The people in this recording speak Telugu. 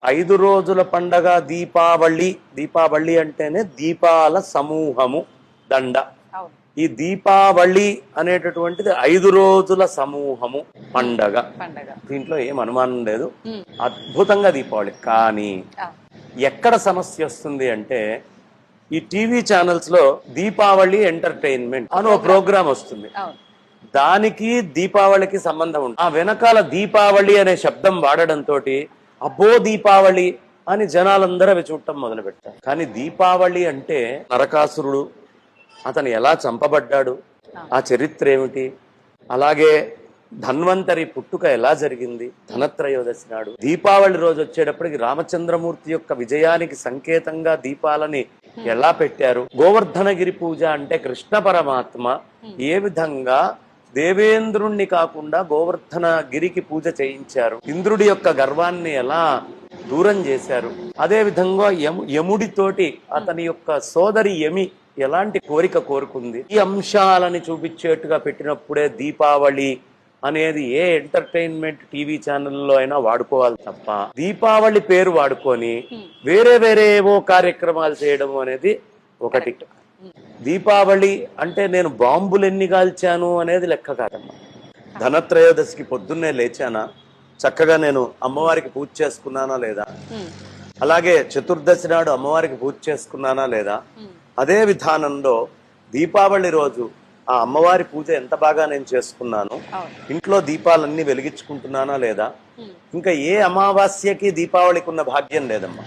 5 రోజుల పండగ దీపావళి. దీపావళి అంటేనే దీపాల సమూహము దండ. ఈ దీపావళి అనేటటువంటిది 5 రోజుల సమూహము పండగ. దీంట్లో ఏం అనుమానం లేదు, అద్భుతంగా దీపావళి. కానీ ఎక్కడ సమస్య వస్తుంది అంటే, ఈ టీవీ ఛానల్స్ లో దీపావళి ఎంటర్టైన్మెంట్ అని ఒక ప్రోగ్రామ్ వస్తుంది. దానికి దీపావళికి సంబంధం ఉంటుంది. ఆ వెనకాల దీపావళి అనే శబ్దం వాడడంతో అబ్బో దీపావళి అని జనాలందరూ అవి చూడటం మొదలు పెట్టారు. కానీ దీపావళి అంటే నరకాసురుడు, అతను ఎలా చంపబడ్డాడు, ఆ చరిత్ర ఏమిటి, అలాగే ధన్వంతరి పుట్టుక ఎలా జరిగింది, ధనత్రయోదశి నాడు దీపావళి రోజు వచ్చేటప్పటికి రామచంద్రమూర్తి యొక్క విజయానికి సంకేతంగా దీపాలని ఎలా పెట్టారు, గోవర్ధనగిరి పూజ అంటే కృష్ణ పరమాత్మ ఏ విధంగా దేవేంద్రుణ్ణి కాకుండా గోవర్ధన గిరికి పూజ చేయించారు, ఇంద్రుడి యొక్క గర్వాన్ని ఎలా దూరం చేశారు, అదే విధంగా యముడితోటి అతని యొక్క సోదరి యమి ఎలాంటి కోరిక కోరుకుంది, ఈ అంశాలని చూపించేట్టుగా పెట్టినప్పుడే దీపావళి అనేది ఏ ఎంటర్టైన్మెంట్ టీవీ ఛానల్లో అయినా వాడుకోవాలి తప్ప, దీపావళి పేరు వాడుకొని వేరే వేరే ఏవో కార్యక్రమాలు చేయడం అనేది ఒకటి. దీపావళి అంటే నేను బాంబులు ఎన్ని కాల్చాను అనేది లెక్క కాదమ్మా. ధనత్రయోదశికి పొద్దున్నే లేచానా, చక్కగా నేను అమ్మవారికి పూజ చేసుకున్నానా లేదా, అలాగే చతుర్దశి నాడు అమ్మవారికి పూజ చేసుకున్నానా లేదా, అదే విధానంలో దీపావళి రోజు ఆ అమ్మవారి పూజ ఎంత బాగా నేను చేసుకున్నాను, ఇంట్లో దీపాలన్నీ వెలిగించుకుంటున్నానా లేదా, ఇంకా ఏ అమావాస్యకి దీపావళికి ఉన్న భాగ్యం లేదమ్మా.